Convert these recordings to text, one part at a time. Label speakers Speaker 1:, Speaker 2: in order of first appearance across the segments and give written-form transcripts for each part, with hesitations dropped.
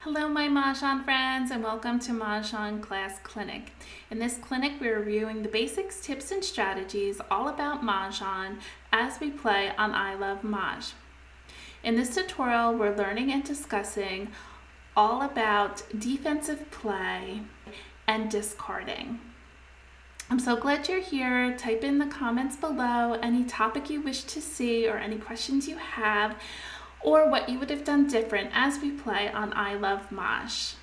Speaker 1: Hello my Mahjong friends and welcome to Mah Jongg Class Clinic. In this clinic we're reviewing the basics, tips, and strategies all about Mahjong as we play on I Love Mahj. In this tutorial we're learning and discussing all about defensive play and discarding. I'm so glad you're here. Type in the comments below any topic you wish to see or any questions you have, or what you would have done different as we play on I Love Mahj.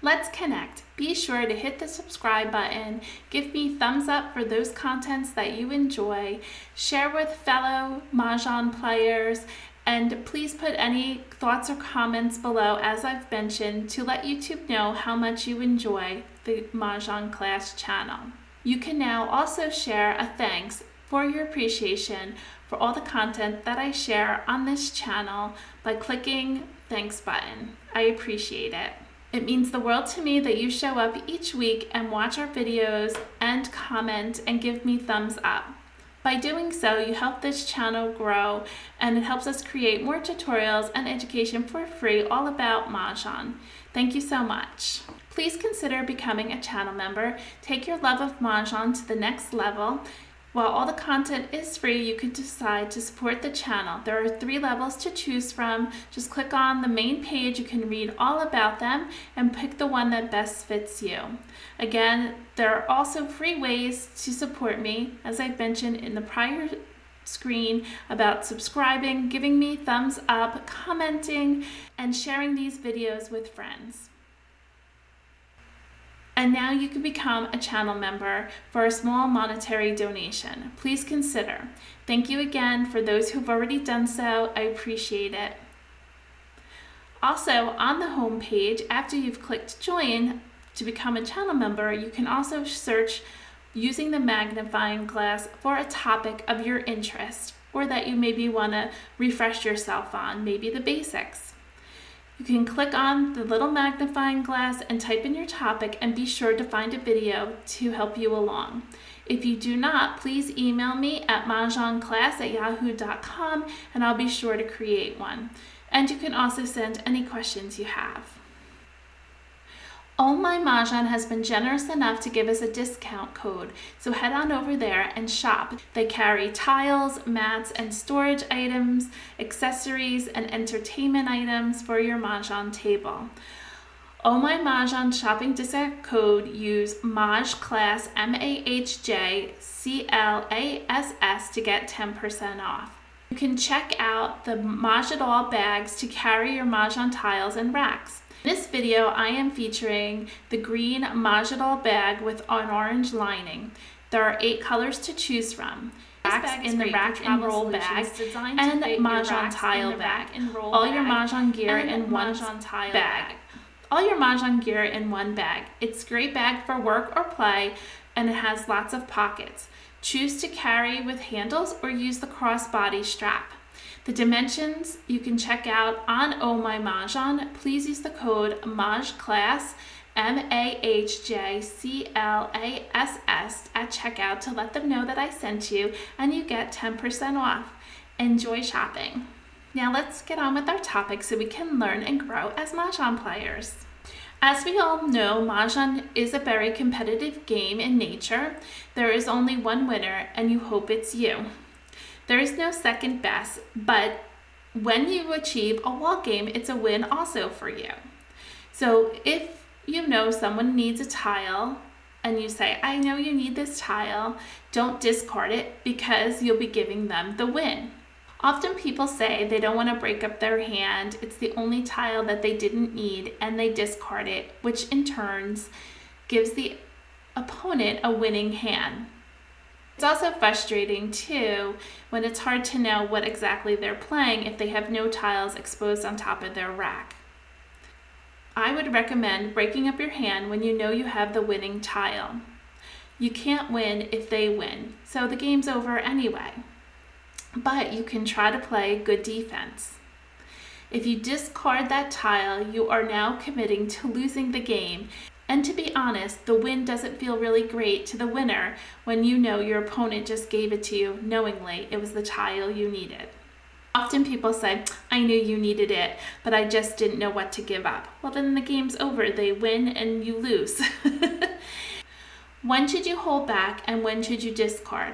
Speaker 1: Let's connect. Be sure to hit the subscribe button, give me thumbs up for those contents that you enjoy, share with fellow Mahjong players, and please put any thoughts or comments below, as I've mentioned, to let YouTube know how much you enjoy the Mah Jongg Class channel. You can now also share a thanks for your appreciation for all the content that I share on this channel by clicking thanks button. I appreciate it. It means the world to me that you show up each week and watch our videos and comment and give me thumbs up. By doing so, you help this channel grow and it helps us create more tutorials and education for free all about Mahjong. Thank you so much. Please consider becoming a channel member. Take your love of Mahjong to the next level. While all the content is free, you can decide to support the channel. There are 3 levels to choose from. Just click on the main page. You can read all about them and pick the one that best fits you. Again, there are also free ways to support me, as I mentioned in the prior screen, about subscribing, giving me thumbs up, commenting, and sharing these videos with friends. And now you can become a channel member for a small monetary donation. Please consider. Thank you again for those who've already done so. I appreciate it. Also, on the home page, after you've clicked join to become a channel member, you can also search using the magnifying glass for a topic of your interest or that you maybe want to refresh yourself on, maybe the basics. You can click on the little magnifying glass and type in your topic and be sure to find a video to help you along. If you do not, please email me at mahjongclass@yahoo.com and I'll be sure to create one. And you can also send any questions you have. Oh My Mahjong has been generous enough to give us a discount code, so head on over there and shop. They carry tiles, mats, and storage items, accessories, and entertainment items for your Mahjong table. Oh My Mahjong shopping discount code, use Mahj Class, MAHJCLASS, to get 10% off. You can check out the Mahj bags to carry your Mahjong tiles and racks. In this video, I am featuring the green Mahj bag with an orange lining. There are 8 colors to choose from. Racks in the rack and roll bag and Mahjong tile bag. All your Mahjong gear in one bag. All your Mahjong gear in one bag. It's a great bag for work or play, and it has lots of pockets. Choose to carry with handles or use the crossbody strap. The dimensions you can check out on Oh My Mahjong. Please use the code MAHJClass, MAHJCLASS, at checkout to let them know that I sent you, and you get 10% off. Enjoy shopping. Now let's get on with our topic so we can learn and grow as Mahjong players. As we all know, Mahjong is a very competitive game in nature. There is only one winner, and you hope it's you. There is no second best, but when you achieve a wall game, it's a win also for you. So if you know someone needs a tile and you say, I know you need this tile, don't discard it because you'll be giving them the win. Often people say they don't want to break up their hand, it's the only tile that they didn't need, and they discard it, which in turn gives the opponent a winning hand. It's also frustrating too when it's hard to know what exactly they're playing if they have no tiles exposed on top of their rack. I would recommend breaking up your hand when you know you have the winning tile. You can't win if they win, so the game's over anyway. But you can try to play good defense. If you discard that tile, you are now committing to losing the game. And to be honest, the win doesn't feel really great to the winner when you know your opponent just gave it to you knowingly it was the tile you needed. Often people say, I knew you needed it, but I just didn't know what to give up. Well, then the game's over. They win and you lose. When should you hold back and when should you discard?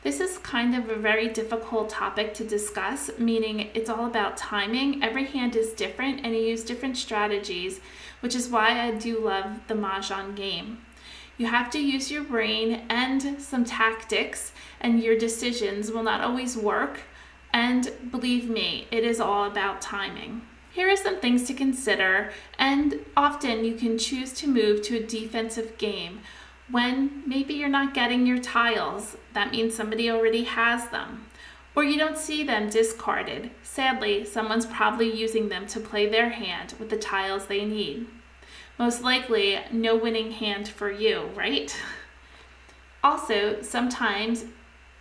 Speaker 1: This is kind of a very difficult topic to discuss, meaning it's all about timing. Every hand is different and you use different strategies, which is why I do love the Mahjong game. You have to use your brain and some tactics, and your decisions will not always work. And believe me, it is all about timing. Here are some things to consider, and often you can choose to move to a defensive game when maybe you're not getting your tiles. That means somebody already has them, or you don't see them discarded. Sadly, someone's probably using them to play their hand with the tiles they need. Most likely, no winning hand for you, right? Also, sometimes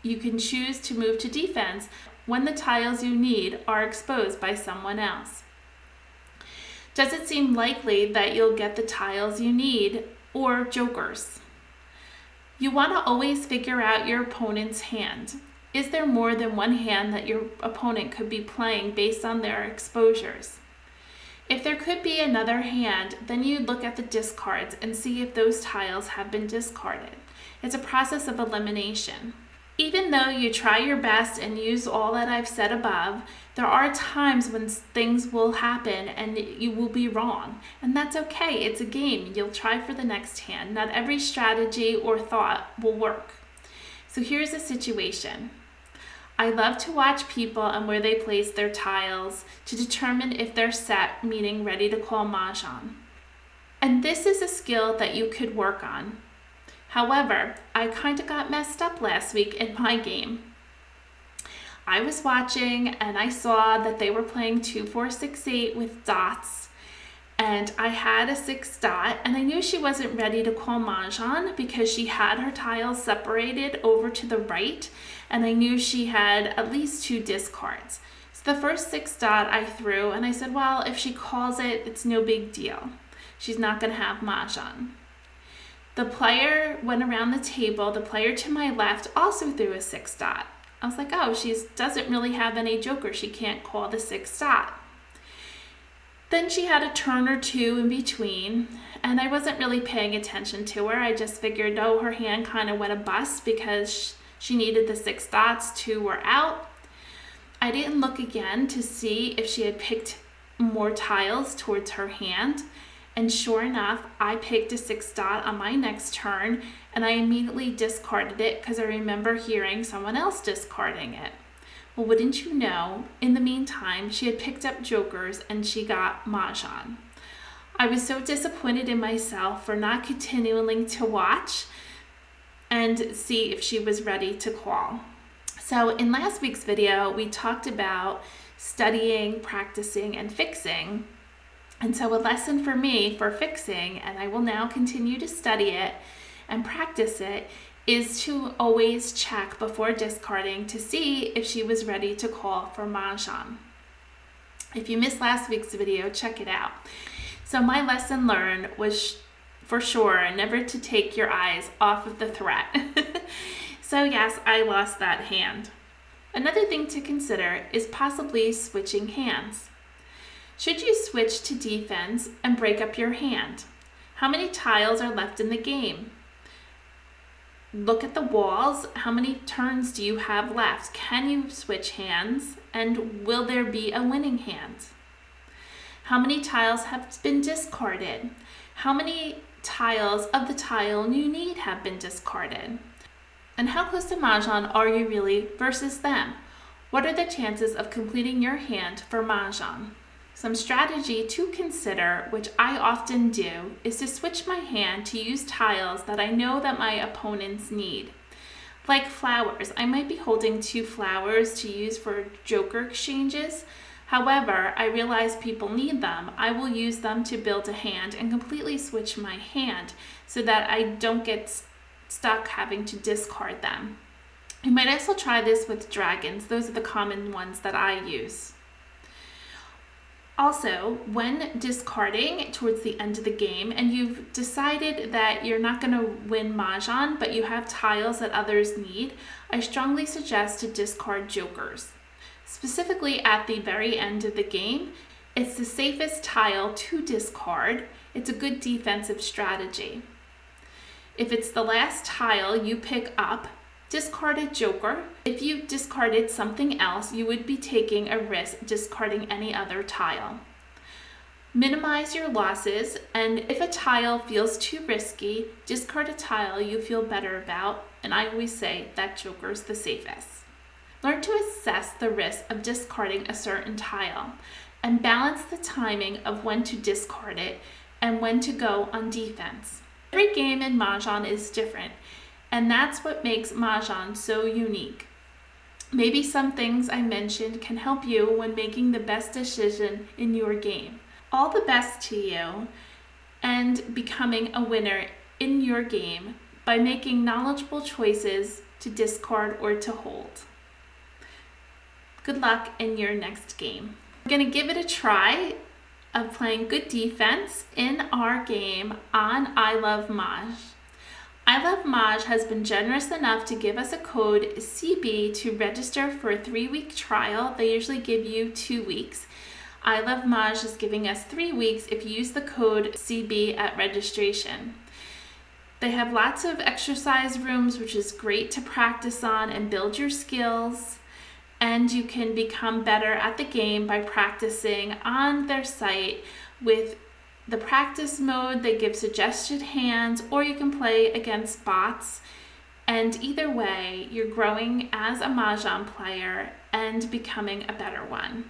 Speaker 1: you can choose to move to defense when the tiles you need are exposed by someone else. Does it seem likely that you'll get the tiles you need or jokers? You want to always figure out your opponent's hand. Is there more than one hand that your opponent could be playing based on their exposures? If there could be another hand, then you look at the discards and see if those tiles have been discarded. It's a process of elimination. Even though you try your best and use all that I've said above, there are times when things will happen and you will be wrong. And that's okay, it's a game. You'll try for the next hand. Not every strategy or thought will work. So here's a situation. I love to watch people and where they place their tiles to determine if they're set, meaning ready to call Mahjong. And this is a skill that you could work on. However, I kind of got messed up last week in my game. I was watching and I saw that they were playing 2, 4, 6, 8 with dots. And I had a 6 dot and I knew she wasn't ready to call Mahjong because she had her tiles separated over to the right. And I knew she had at least 2 discards. So the first 6 dot I threw and I said, well, if she calls it, it's no big deal. She's not going to have Mahjong. The player went around the table. The player to my left also threw a 6 dot. I was like, oh, she doesn't really have any joker. She can't call the 6 dot. Then she had a turn or two in between, and I wasn't really paying attention to her. I just figured, oh, her hand kind of went a bust because she needed the 6 dots. 2 were out. I didn't look again to see if she had picked more tiles towards her hand. And sure enough, I picked a 6 dot on my next turn and I immediately discarded it because I remember hearing someone else discarding it. Well, wouldn't you know, in the meantime, she had picked up jokers and she got Mahjong. I was so disappointed in myself for not continuing to watch and see if she was ready to call. So in last week's video, we talked about studying, practicing, and fixing. And so a lesson for me for fixing, and I will now continue to study it and practice it, is to always check before discarding to see if she was ready to call for Mahjong. If you missed last week's video, check it out. So my lesson learned was for sure never to take your eyes off of the threat. So yes, I lost that hand. Another thing to consider is possibly switching hands. Should you switch to defense and break up your hand? How many tiles are left in the game? Look at the walls. How many turns do you have left? Can you switch hands? And will there be a winning hand? How many tiles have been discarded? How many tiles of the tile you need have been discarded? And how close to Mahjong are you really versus them? What are the chances of completing your hand for Mahjong? Some strategy to consider, which I often do, is to switch my hand to use tiles that I know that my opponents need. Like flowers, I might be holding 2 flowers to use for joker exchanges. However, I realize people need them. I will use them to build a hand and completely switch my hand so that I don't get stuck having to discard them. You might also try this with dragons. Those are the common ones that I use. Also, when discarding towards the end of the game and you've decided that you're not going to win Mahjong, but you have tiles that others need, I strongly suggest to discard jokers. Specifically at the very end of the game, it's the safest tile to discard. It's a good defensive strategy. If it's the last tile you pick up, discard a joker. If you discarded something else, you would be taking a risk discarding any other tile. Minimize your losses, and if a tile feels too risky, discard a tile you feel better about, and I always say that joker's the safest. Learn to assess the risk of discarding a certain tile and balance the timing of when to discard it and when to go on defense. Every game in Mahjong is different, and that's what makes Mahjong so unique. Maybe some things I mentioned can help you when making the best decision in your game. All the best to you and becoming a winner in your game by making knowledgeable choices to discard or to hold. Good luck in your next game. We're going to give it a try of playing good defense in our game on I Love Mahj. I Love Mahj has been generous enough to give us a code CB to register for a 3-week trial. They usually give you 2 weeks. I Love Mahj is giving us 3 weeks if you use the code CB at registration. They have lots of exercise rooms, which is great to practice on and build your skills. And you can become better at the game by practicing on their site with the practice mode. They give suggested hands, or you can play against bots. And either way, you're growing as a Mahjong player and becoming a better one.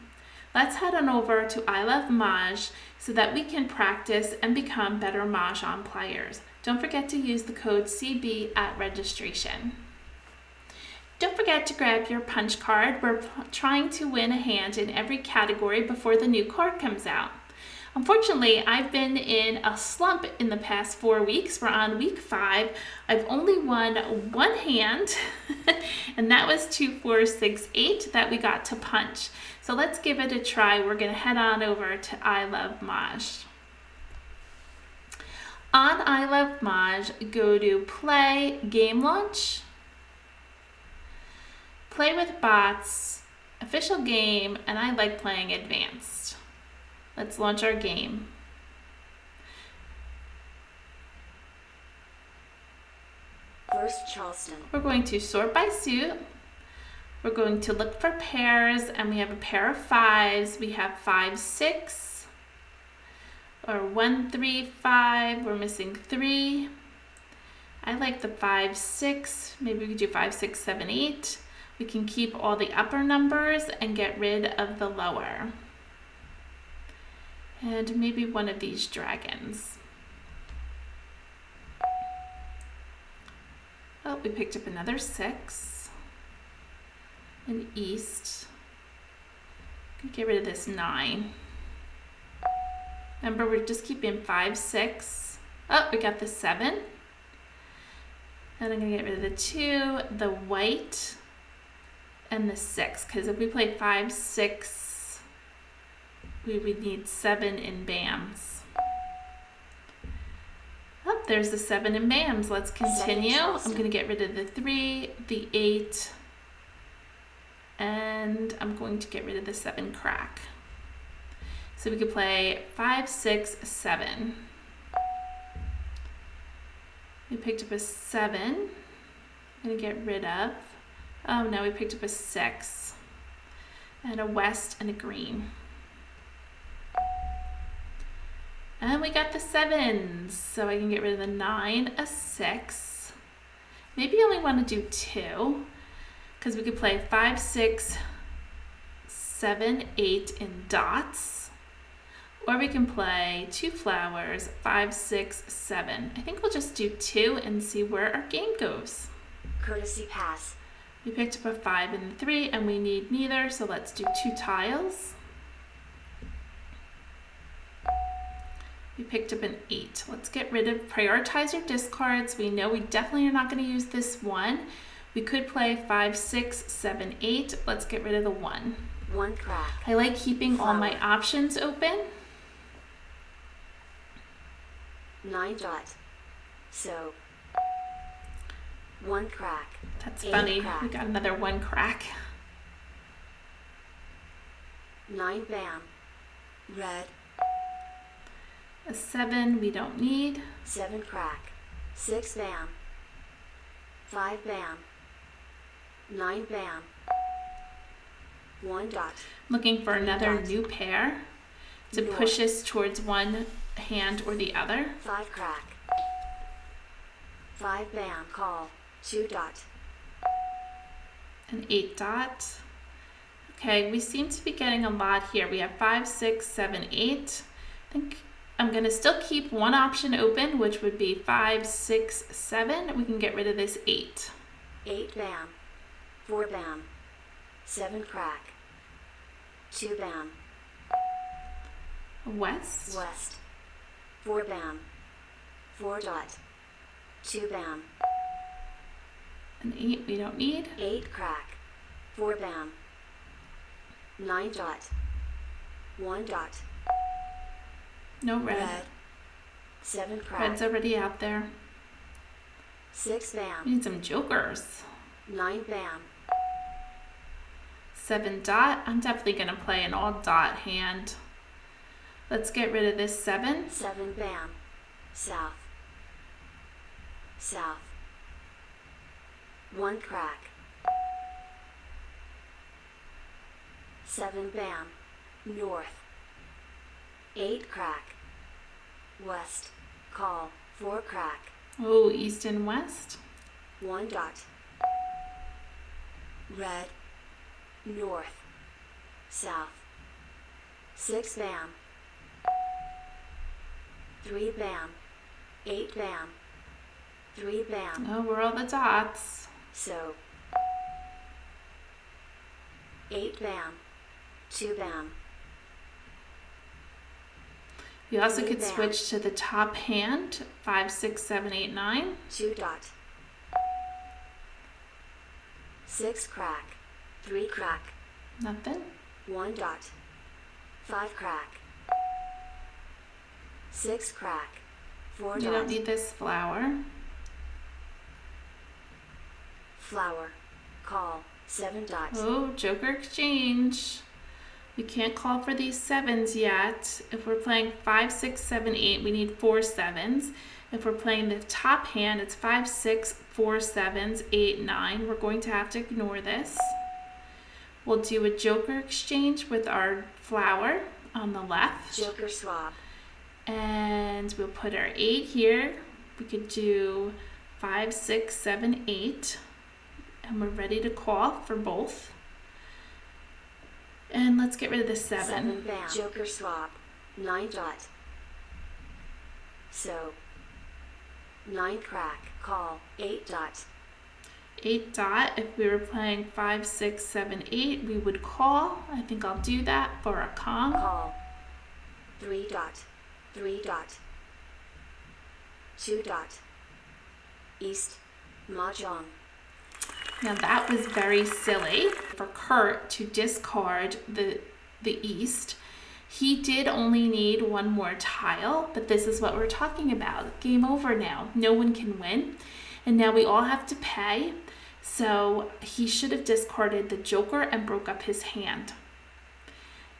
Speaker 1: Let's head on over to I Love Mahj so that we can practice and become better Mahjong players. Don't forget to use the code CB at registration. Don't forget to grab your punch card. We're trying to win a hand in every category before the new card comes out. Unfortunately, I've been in a slump in the past 4 weeks. We're on week 5. I've only won one hand, and that was 2, 4, 6, 8 that we got to punch. So let's give it a try. We're going to head on over to I Love Mahj. On I Love Mahj, go to Play, Game Launch, Play with Bots, Official Game, and I like playing Advanced. Let's launch our game.
Speaker 2: First Charleston.
Speaker 1: We're going to sort by suit. We're going to look for pairs, and we have a pair of 5s. We have 5, 6, or 1, 3, 5. We're missing 3. I like the 5, 6. Maybe we could do 5, 6, 7, 8. We can keep all the upper numbers and get rid of the lower. And maybe one of these dragons. Oh, we picked up another 6. An east. Get rid of this 9. Remember, we're just keeping 5, 6. Oh, we got the 7. And I'm gonna get rid of the 2, the white, and the 6, because if we play 5, 6, we would need 7 in BAMs. Oh, there's the 7 in BAMs. Let's continue. I'm going to get rid of the 3, the 8, and I'm going to get rid of the 7 crack. So we could play 5, 6, 7. We picked up a 7. I'm going to get rid of. Oh no, we picked up a 6 and a west and a green. And we got the 7s, so I can get rid of the 9, a 6. Maybe you only want to do 2, because we could play 5, 6, 7, 8 in dots. Or we can play 2 flowers, 5, 6, 7. I think we'll just do 2 and see where our game goes.
Speaker 2: Courtesy pass.
Speaker 1: We picked up a 5 and a 3, and we need neither, so let's do 2 tiles. We picked up an 8. Let's get rid of, prioritize your discards. We know we definitely are not going to use this 1. We could play 5, 6, 7, 8. Let's get rid of the 1.
Speaker 2: 1 crack.
Speaker 1: I like keeping all my options open.
Speaker 2: 9 dot. So 1 crack.
Speaker 1: That's funny.
Speaker 2: Crack.
Speaker 1: We got another 1 crack.
Speaker 2: 9 bam. Red.
Speaker 1: A 7 we don't need.
Speaker 2: 7 crack. 6 bam. 5 bam. 9 bam. 1 dot.
Speaker 1: Looking for another
Speaker 2: Dot.
Speaker 1: new pair to
Speaker 2: North.
Speaker 1: push us towards one hand or the other.
Speaker 2: 5 crack. 5 bam. Call. 2 dot.
Speaker 1: An 8 dot. Okay, we seem to be getting a lot here. We have 5, 6, 7, 8. I think I'm going to still keep one option open, which would be 5, 6, 7. We can get rid of this 8.
Speaker 2: 8 bam. 4 bam. 7 crack. 2 bam.
Speaker 1: West.
Speaker 2: West. 4 bam. 4 dot. 2 bam.
Speaker 1: An 8 we don't need.
Speaker 2: 8 crack. 4 bam. 9 dot. 1 dot.
Speaker 1: No red.
Speaker 2: Red. 7 crack.
Speaker 1: Red's already out there.
Speaker 2: 6
Speaker 1: We
Speaker 2: bam.
Speaker 1: need some jokers.
Speaker 2: 9 bam.
Speaker 1: 7 dot. I'm definitely going to play an all dot hand. Let's get rid of this 7.
Speaker 2: 7 bam. South. South. 1 crack. 7 bam. North. 8 crack. West. Call. 4 crack.
Speaker 1: Oh, east and west.
Speaker 2: 1 dot. Red. North. South. 6 bam. 3 bam. 8 bam. 3 bam.
Speaker 1: Oh, where are all the dots?
Speaker 2: So. 8 bam. 2 bam.
Speaker 1: You also
Speaker 2: Three
Speaker 1: could
Speaker 2: bam.
Speaker 1: switch to the top hand. 5, 6, 7, 8, 9.
Speaker 2: 2 dot. 6 crack. 3 crack.
Speaker 1: Nothing.
Speaker 2: 1 dot. 5 crack. 6 crack. 4
Speaker 1: You
Speaker 2: dot.
Speaker 1: don't need this flower.
Speaker 2: Flower. Call. 7 dot.
Speaker 1: Oh, joker exchange. We can't call for these 7s yet. If we're playing 5, 6, 7, 8, we need 4 7s. If we're playing the top hand, it's 5, 6, 4 7s, 8, 9. We're going to have to ignore this. We'll do a joker exchange with our flower on the left.
Speaker 2: Joker swap.
Speaker 1: And we'll put our 8 here. We could do 5, 6, 7, 8. And we're ready to call for both. And let's get rid of the 7.
Speaker 2: 7 bam. Joker swap. 9 dot. So. 9 crack. Call. 8 dot.
Speaker 1: 8 dot. If we were playing 5, 6, 7, 8, we would call. I think I'll do that for a Kong.
Speaker 2: Call. 3 dot. 3 dot. 2 dot. East. Mahjong.
Speaker 1: Now that was very silly for Kurt to discard the east. He did only need one more tile, but this is what we're talking about. Game over now. No one can win. And now we all have to pay. So he should have discarded the joker and broke up his hand.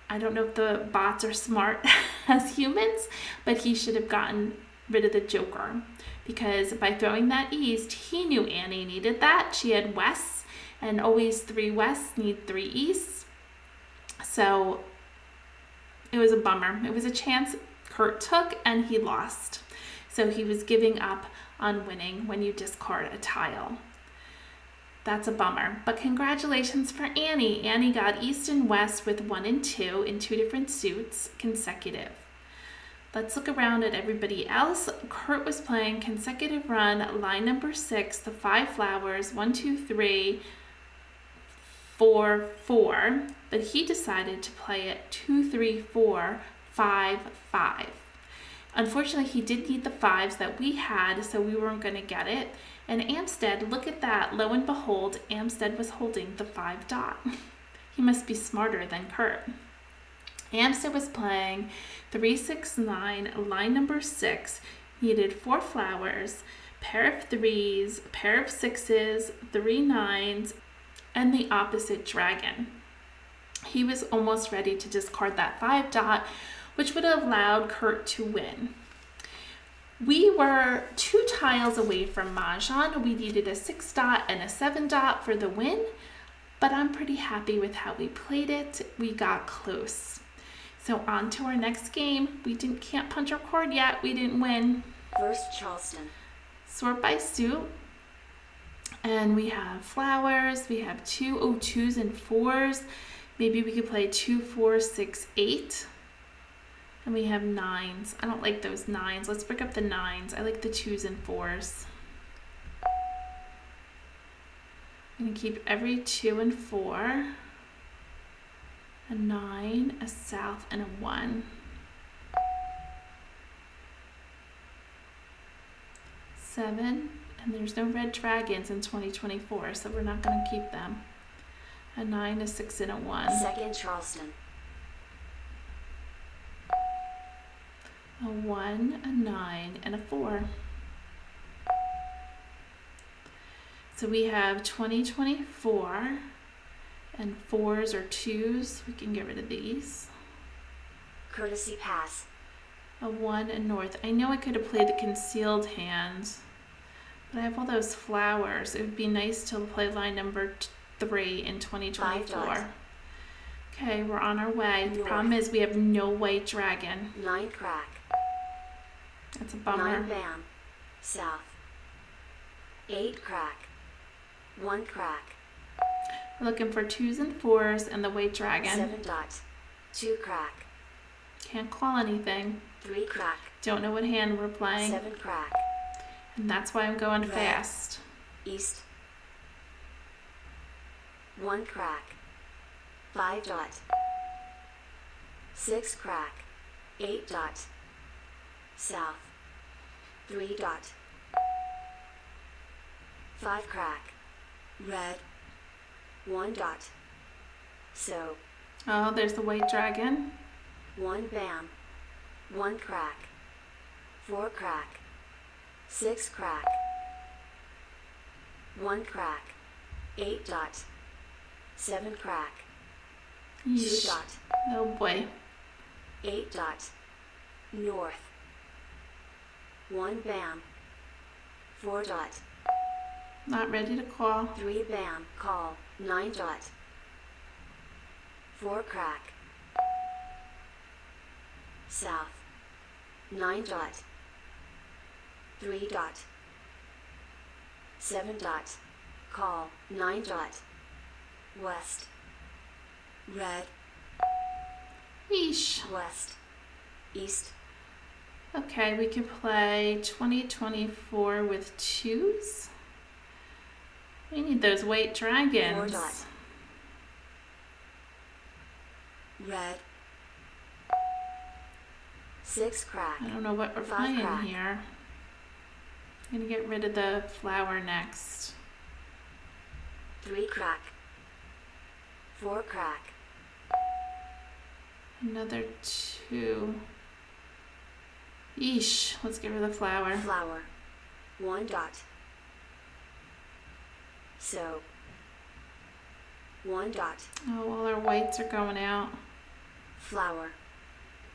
Speaker 1: I don't know if the bots are smart as humans, but he should have gotten rid of the joker. Because by throwing that east, he knew Annie needed that. She had wests, and always 3 wests need 3 easts. So it was a bummer. It was a chance Kurt took, and he lost. So he was giving up on winning when you discard a tile. That's a bummer. But congratulations for Annie. Annie got east and west with 1 and 2 in 2 different suits consecutive. Let's look around at everybody else. Kurt was playing consecutive run, line number 6, the 5 flowers, 1, 2, 3, 4, 4. But he decided to play it 2, 3, 4, 5, 5. Unfortunately, he did need the 5s that we had, so we weren't going to get it. And Amstead, look at that. Lo and behold, Amstead was holding the 5 dot. He must be smarter than Kurt. Amstead was playing 3, 6, 9, line number 6, needed 4 flowers, pair of 3s, pair of 6s, 3 9s, and the opposite dragon. he was almost ready to discard that 5 dot, which would have allowed Kurt to win. We were 2 tiles away from Mahjong. We needed a 6 dot and a 7 dot for the win, but I'm pretty happy with how we played it. We got close. So on to our next game. We can't punch our card yet. We didn't win.
Speaker 2: First Charleston.
Speaker 1: Sort by suit. And we have flowers. We have 2s and 4s. Maybe we could play 2, 4, 6, 8. And we have 9s. I don't like those 9s. Let's pick up the 9s. I like the 2s and 4s. I'm going to keep every 2 and 4. A 9, a south, and a 1. 7, and there's no red dragons in 2024, so we're not going to keep them. A 9, a 6, and a 1.
Speaker 2: Second Charleston.
Speaker 1: A 1, a 9, and a 4. So we have 2024, and 4s or 2s. We can get rid of these.
Speaker 2: Courtesy pass.
Speaker 1: A 1, a north. I know I could have played the concealed hand, but I have all those flowers. It would be nice to play line number 3 in 2024. Okay, we're on our way. The problem is we have no white dragon.
Speaker 2: 9 crack.
Speaker 1: That's a bummer.
Speaker 2: 9 bam. South. 8 crack. 1 crack.
Speaker 1: We're looking for 2s and 4s and the white dragon.
Speaker 2: 7 dot. 2 crack.
Speaker 1: Can't call anything.
Speaker 2: 3 crack.
Speaker 1: Don't know what hand we're playing.
Speaker 2: 7 crack.
Speaker 1: And that's why I'm going
Speaker 2: Red.
Speaker 1: fast.
Speaker 2: East. 1 crack. 5 dot. 6 crack. 8 dot. South. 3 dot. 5 crack. Red. 1 dot. So.
Speaker 1: Oh, there's the white dragon.
Speaker 2: 1 bam. 1 crack. 4 crack. 6 crack. 1 crack. 8 dot. 7 crack. 2
Speaker 1: Yeesh.
Speaker 2: dot.
Speaker 1: Oh boy.
Speaker 2: 8 dot. North. 1 bam. 4 dot.
Speaker 1: Not ready to call.
Speaker 2: 3 bam. Call. 9 dot. 4 crack. South. 9 dot. 3 dot. 7 dot. Call. 9 dot. West. Red.
Speaker 1: Yeesh.
Speaker 2: West. East.
Speaker 1: Okay, we can play 2024 with 2s. We need those white
Speaker 2: 4
Speaker 1: dragons.
Speaker 2: dot. Red. 6 crack.
Speaker 1: I don't know what we're
Speaker 2: 5
Speaker 1: playing
Speaker 2: crack.
Speaker 1: here. I'm gonna get rid of the flower next.
Speaker 2: 3 crack. 4 crack.
Speaker 1: Another 2. Yeesh. Let's get rid of the flower.
Speaker 2: Flower. 1 dot. So. 1 dot.
Speaker 1: Oh, all our whites are going out.
Speaker 2: Flower.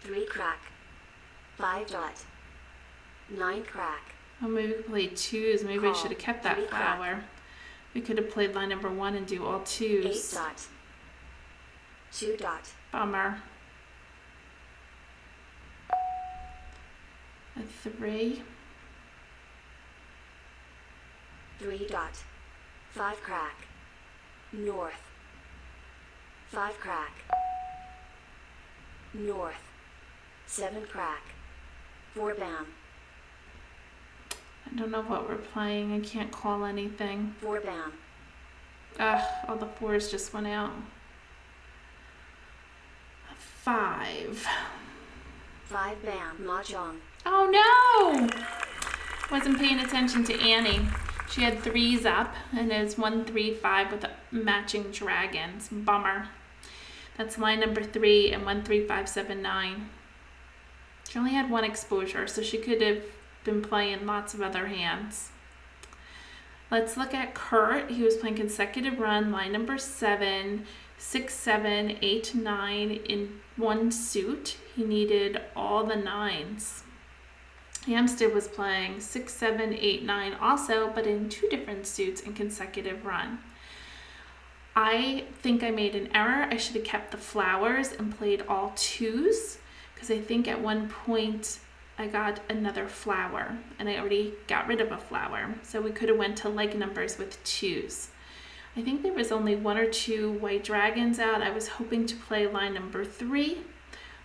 Speaker 2: 3 crack. 5 dot. 9 crack.
Speaker 1: Oh, maybe we could play 2s. Maybe I
Speaker 2: Call.
Speaker 1: should have kept
Speaker 2: 3
Speaker 1: that
Speaker 2: crack.
Speaker 1: flower. We could have played line number 1 and do all
Speaker 2: 8
Speaker 1: 2s.
Speaker 2: dot. 2 dot.
Speaker 1: Bummer. A 3.
Speaker 2: 3 dot. 5 crack. North. 5 crack. North. 7 crack. 4 bam.
Speaker 1: I don't know what we're playing. I can't call anything.
Speaker 2: 4 bam.
Speaker 1: Ugh, all the 4s just went out. A 5.
Speaker 2: 5 bam. Mah Jongg.
Speaker 1: Oh no! Wasn't paying attention to Annie. She had 3s up and it was 1, 3, 5 with matching dragons. Bummer. That's line number 3 and 1, 3, 5, 7, 9. She only had 1 exposure, so she could have been playing lots of other hands. Let's look at Kurt. He was playing consecutive run, line number 7, 6, 7, 8, 9 in one suit. He needed all the 9s. Hampstead was playing 6, 7, 8, 9 also, but in 2 different suits in consecutive run. I think I made an error. I should have kept the flowers and played all 2s, because I think at one point I got another flower and I already got rid of a flower. So we could have went to like numbers with 2s. I think there was only 1 or 2 white dragons out. I was hoping to play line number 3,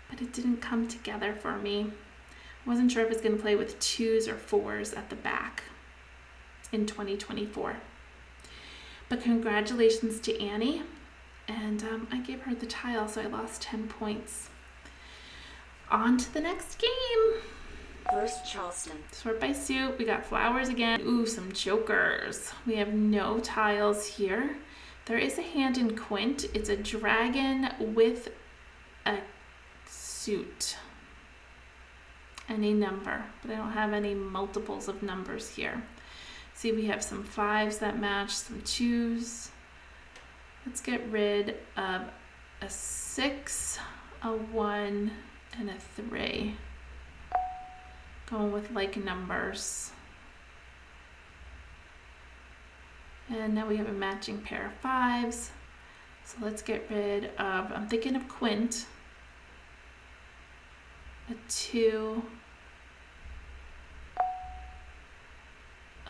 Speaker 1: but it didn't come together for me. I wasn't sure if I was going to play with 2s or 4s at the back in 2024. But congratulations to Annie, and I gave her the tile, so I lost 10 points. On to the next game.
Speaker 2: First Charleston.
Speaker 1: Sort by suit. We got flowers again. Ooh, some jokers. We have no tiles here. There is a hand in Quint. It's a dragon with a suit. Any number, but I don't have any multiples of numbers here. See, we have some 5s that match, some 2s. Let's get rid of a 6, a 1, and a 3. Going with like numbers. And now we have a matching pair of 5s. So let's get rid of, I'm thinking of Quint. A 2,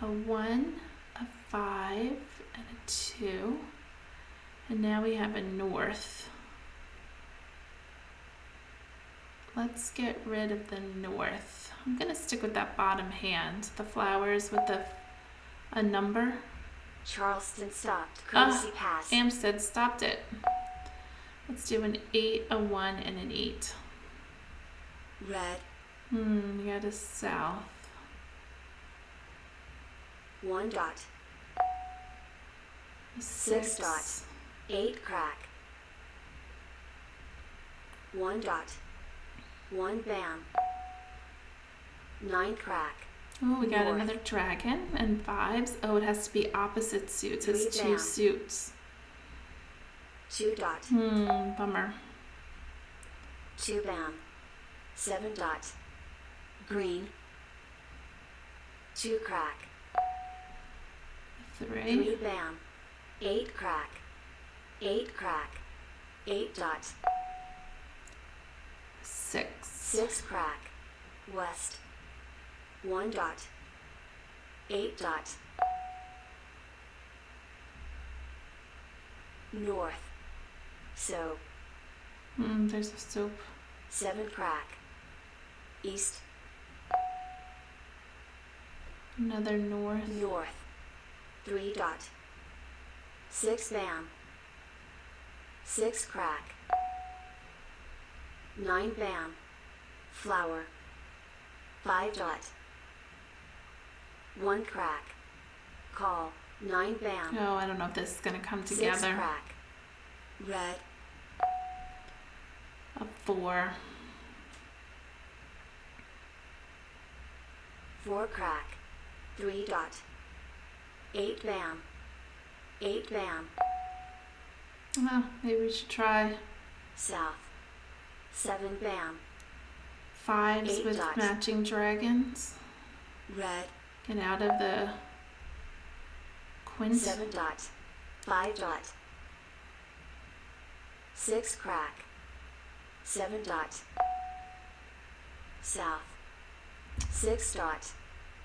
Speaker 1: a 1, a 5, and a 2. And now we have a north. Let's get rid of the north. I'm going to stick with that bottom hand, the flowers with a number.
Speaker 2: Charleston stopped. Courtesy pass.
Speaker 1: Hampstead stopped it. Let's do an 8, a 1, and an 8.
Speaker 2: Red.
Speaker 1: We got a south.
Speaker 2: 1 dot.
Speaker 1: A
Speaker 2: 6 dot. 8 crack. 1 dot. 1 bam. 9 crack.
Speaker 1: Oh, we got
Speaker 2: North.
Speaker 1: another dragon and 5s. Oh, it has to be opposite suits. It's
Speaker 2: 3
Speaker 1: 2
Speaker 2: bam.
Speaker 1: suits.
Speaker 2: 2 dot.
Speaker 1: Bummer.
Speaker 2: 2 bam. 7 dot. Green. 2 crack.
Speaker 1: 3.
Speaker 2: 3 bam. 8 crack. 8 crack. 8 dot.
Speaker 1: 6.
Speaker 2: 6 crack. West. 1 dot. 8 dot. North. So.
Speaker 1: There's a soap.
Speaker 2: 7 crack. East.
Speaker 1: Another north.
Speaker 2: North. 3 dot. 6 bam. 6 crack. 9 bam. Flower. 5 dot. 1 crack. Call. 9 bam.
Speaker 1: Oh, I don't know if this is going to come
Speaker 2: 6
Speaker 1: together.
Speaker 2: crack. Red.
Speaker 1: A 4.
Speaker 2: 4 crack. 3 dot. 8 bam. 8 bam.
Speaker 1: Well, maybe we should try
Speaker 2: South. 7 bam.
Speaker 1: 5s
Speaker 2: 8
Speaker 1: with
Speaker 2: dots.
Speaker 1: matching dragons.
Speaker 2: Red.
Speaker 1: Get out of the Quint.
Speaker 2: 7 dot. 5 dot. 6 crack. 7 dot. South. 6 dot.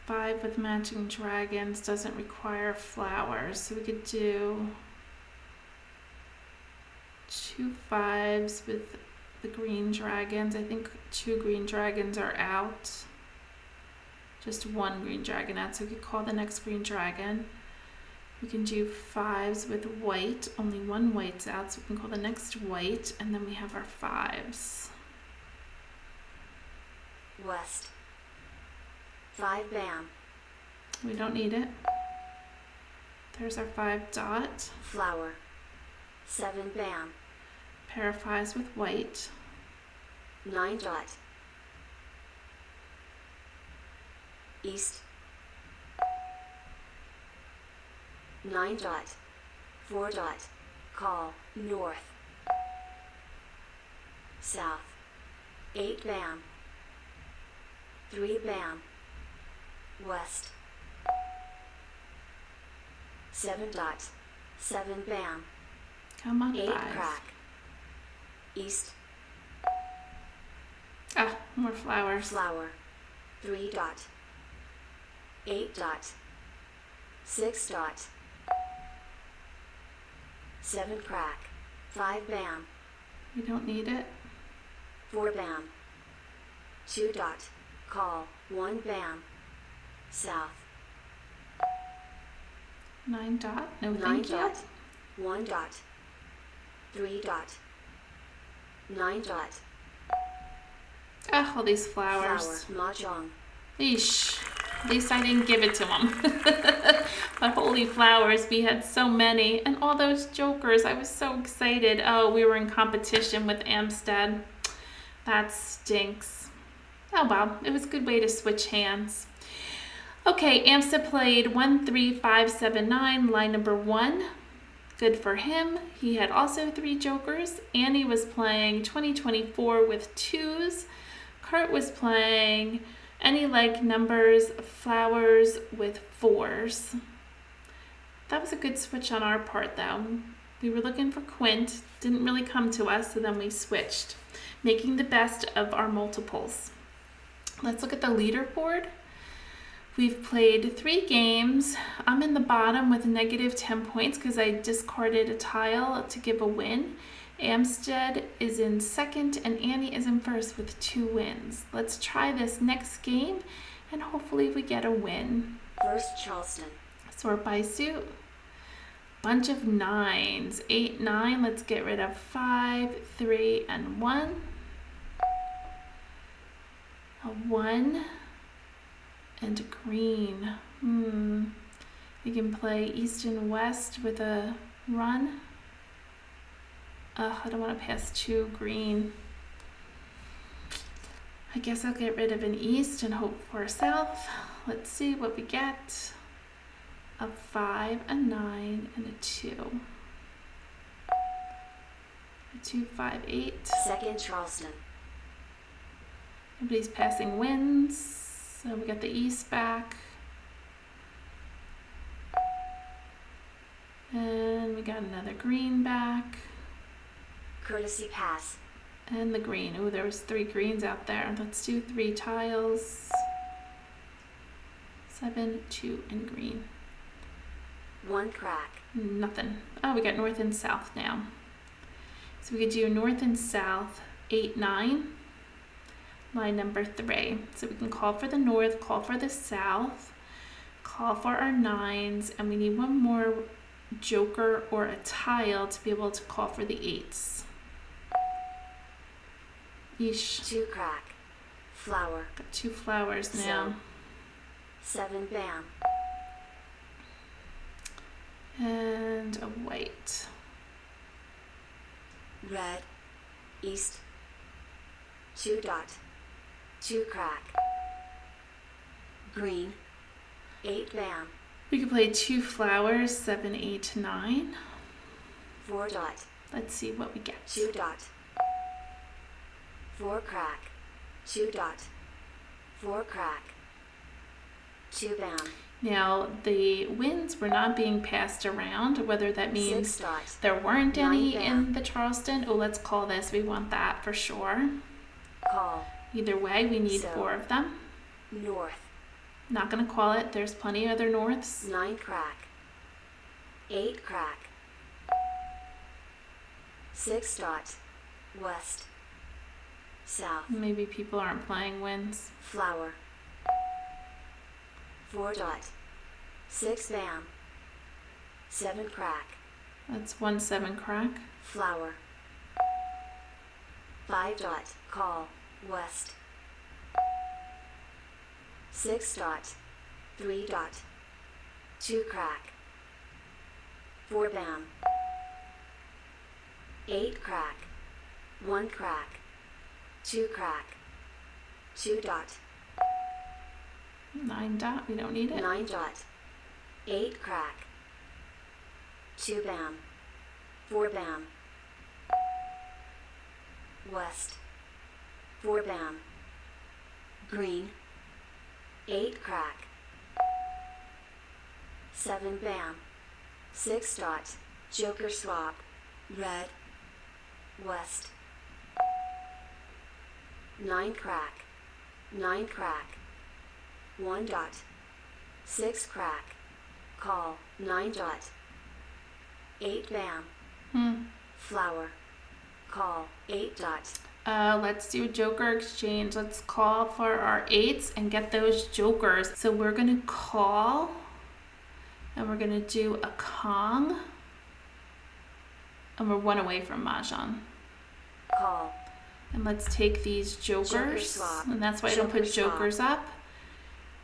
Speaker 1: 5 with matching dragons doesn't require flowers, so we could do 2 5s with the green dragons. I think 2 green dragons are out. Just 1 green dragon out, so we could call the next green dragon. We can do 5s with white. Only 1 white's out, so we can call the next white, and then we have our 5s.
Speaker 2: West. 5 bam.
Speaker 1: We don't need it. There's our 5 dot.
Speaker 2: Flower. 7 bam.
Speaker 1: Pair of 5s with white.
Speaker 2: 9 dot. East. 9 dot. 4 dot. Call. North. south. 8 bam. 3 bam. West. 7 dot. 7 bam.
Speaker 1: Come on,
Speaker 2: 8
Speaker 1: 5.
Speaker 2: crack. East.
Speaker 1: Ah, more flowers.
Speaker 2: Flower. 3 dot. 8 dot. 6 dot. 7 crack. 5 bam.
Speaker 1: We don't need it.
Speaker 2: 4 bam. 2 dot. Call. 1 bam. South.
Speaker 1: 9 dot. No,
Speaker 2: 9
Speaker 1: thank you.
Speaker 2: dot. 1 dot. 3 dot. 9 dot.
Speaker 1: Ah, all these flowers.
Speaker 2: Flower. Mah Jongg.
Speaker 1: Eesh. At least I didn't give it to him. But holy flowers, we had so many. And all those jokers, I was so excited. Oh, we were in competition with Amstead. That stinks. Oh well, it was a good way to switch hands. Okay, Amstead played 1, 3, 5, 7, 9, line number 1. Good for him. He had also 3 jokers. Annie was playing 2024 with 2s. Kurt was playing any like numbers, flowers with 4s. That was a good switch on our part though. We were looking for Quint, didn't really come to us, so then we switched, making the best of our multiples. Let's look at the leaderboard. We've played 3 games. I'm in the bottom with negative 10 points because I discarded a tile to give a win. Amstead is in second and Annie is in first with 2 wins. Let's try this next game and hopefully we get a win.
Speaker 2: First Charleston.
Speaker 1: Sort by suit. Bunch of 9s. 8, 9. Let's get rid of 5, 3, and 1. A 1 and a green. We can play east and west with a run. I don't want to pass 2 green. I guess I'll get rid of an east and hope for a south. Let's see what we get. A 5, a 9, and a 2. A 2, 5, 8.
Speaker 2: Second Charleston.
Speaker 1: Nobody's passing wins. So we got the east back. And we got another green back.
Speaker 2: Courtesy pass.
Speaker 1: And the green. Oh, there was 3 greens out there. Let's do 3 tiles. 7, 2, and green.
Speaker 2: 1 crack.
Speaker 1: Nothing. Oh, we got north and south now. So we could do north and south, 8, 9. Line number 3. So we can call for the north, call for the south, call for our 9s, and we need one more joker or a tile to be able to call for the 8s. Yeesh.
Speaker 2: 2 crack. Flower.
Speaker 1: Got 2 flowers now.
Speaker 2: 7 bam.
Speaker 1: And a white.
Speaker 2: Red. East. 2 dot. 2 crack. Green. 8 bam.
Speaker 1: We could play 2 flowers, 7, 8, 9.
Speaker 2: 4 dot.
Speaker 1: Let's see what we get.
Speaker 2: 2 dot. 4 crack. 2 dot. 4 crack. 2 bam.
Speaker 1: Now, the wins were not being passed around, whether that means
Speaker 2: 6 dot.
Speaker 1: there weren't
Speaker 2: 9
Speaker 1: any
Speaker 2: bam.
Speaker 1: in the Charleston. Oh, let's call this. We want that for sure.
Speaker 2: Call.
Speaker 1: Either way, we need
Speaker 2: So-
Speaker 1: 4 of them.
Speaker 2: North.
Speaker 1: Not going to call it. There's plenty of other norths.
Speaker 2: 9 crack. 8 crack. 6 dot. West. South.
Speaker 1: Maybe people aren't playing wins.
Speaker 2: Flower. 4 dot. 6 bam. 7 crack.
Speaker 1: That's 1, 7 crack.
Speaker 2: Flower. 5 dot. Call. West. 6 dot. 3 dot. 2 crack. 4 bam. 8 crack. 1 crack. 2 crack. 2 dot.
Speaker 1: 9 dot. We don't need it.
Speaker 2: 9 dot. 8 crack. 2 bam. 4 bam. west. 4 bam. Green. 8 crack. 7 bam. 6 dot. Joker swap. Red. West. 9 crack. 9 crack. 1 dot. 6 crack. Call. 9 dot. 8 bam. Flower. Call. 8 dot.
Speaker 1: Let's do a joker exchange. Let's call for our 8s and get those jokers. So we're gonna call and we're gonna do a Kong. And we're 1 away from Mahjong.
Speaker 2: Call.
Speaker 1: And let's take these jokers.
Speaker 2: Joker swap.
Speaker 1: And that's why I don't
Speaker 2: Joker
Speaker 1: put jokers
Speaker 2: swap.
Speaker 1: up.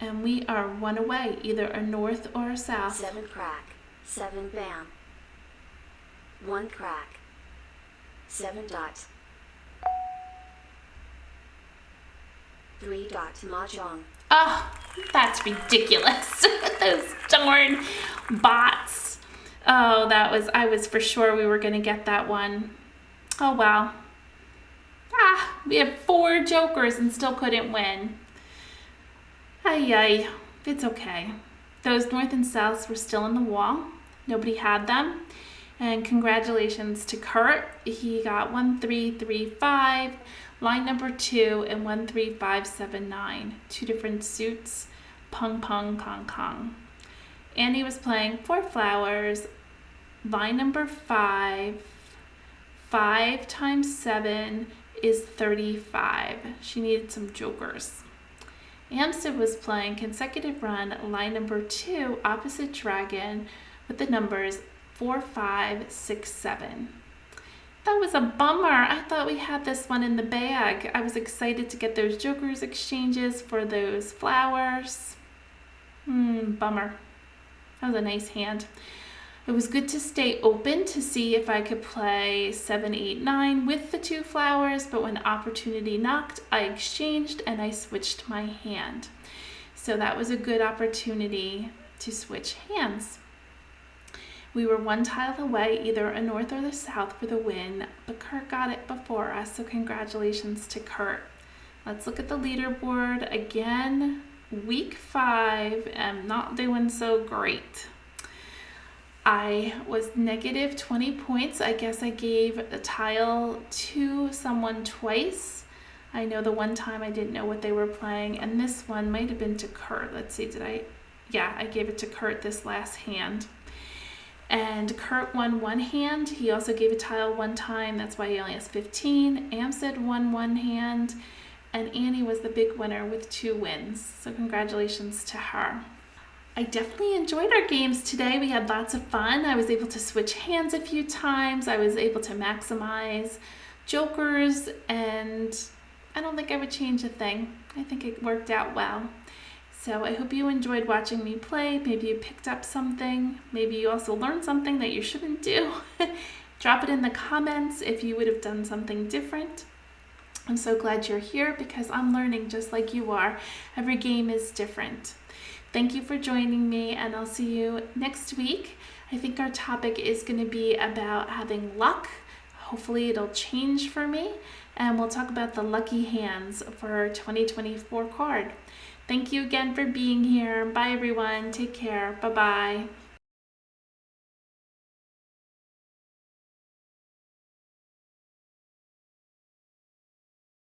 Speaker 1: And we are 1 away, either a north or a south.
Speaker 2: 7 crack. 7 bam. 1 crack. 7 dot. 3 dot. Mahjong.
Speaker 1: Oh, that's ridiculous. Those darn bots. Oh, I was for sure we were going to get that one. Oh, wow. We have 4 jokers and still couldn't win. Ay, it's okay. Those north and souths were still in the wall. Nobody had them. And congratulations to Kurt. He got 1335, line number 2, and 13579. 2 different suits. Pung, pung, kong, kong. Annie was playing 4 flowers, line number 5. 5 times 7 is 35. She needed some jokers. Amstead was playing consecutive run, line number 2, opposite dragon, with the numbers 4, 5, 6, 7. That was a bummer. I thought we had this one in the bag. I was excited to get those jokers exchanges for those flowers. Bummer. That was a nice hand. It was good to stay open to see if I could play 7, 8, 9 with the 2 flowers, but when opportunity knocked, I exchanged and I switched my hand. So that was a good opportunity to switch hands. We were 1 tile away, either a north or the south for the win, but Kurt got it before us, so congratulations to Kurt. Let's look at the leaderboard again. Week 5, I'm not doing so great. I was negative 20 points. I guess I gave a tile to someone twice. I know the one time I didn't know what they were playing, and this one might have been to Kurt. Let's see, I gave it to Kurt this last hand. And Kurt won 1 hand. He also gave a tile 1 time. That's why he only has 15. Amstead won 1 hand. And Annie was the big winner with 2 wins. So congratulations to her. I definitely enjoyed our games today. We had lots of fun. I was able to switch hands a few times. I was able to maximize jokers, and I don't think I would change a thing. I think it worked out well. So I hope you enjoyed watching me play. Maybe you picked up something. Maybe you also learned something that you shouldn't do. Drop it in the comments if you would have done something different. I'm so glad you're here because I'm learning just like you are. Every game is different. Thank you for joining me, and I'll see you next week. I think our topic is going to be about having luck. Hopefully it'll change for me, and we'll talk about the lucky hands for our 2024 card. Thank you again for being here. Bye everyone. Take care. Bye-bye.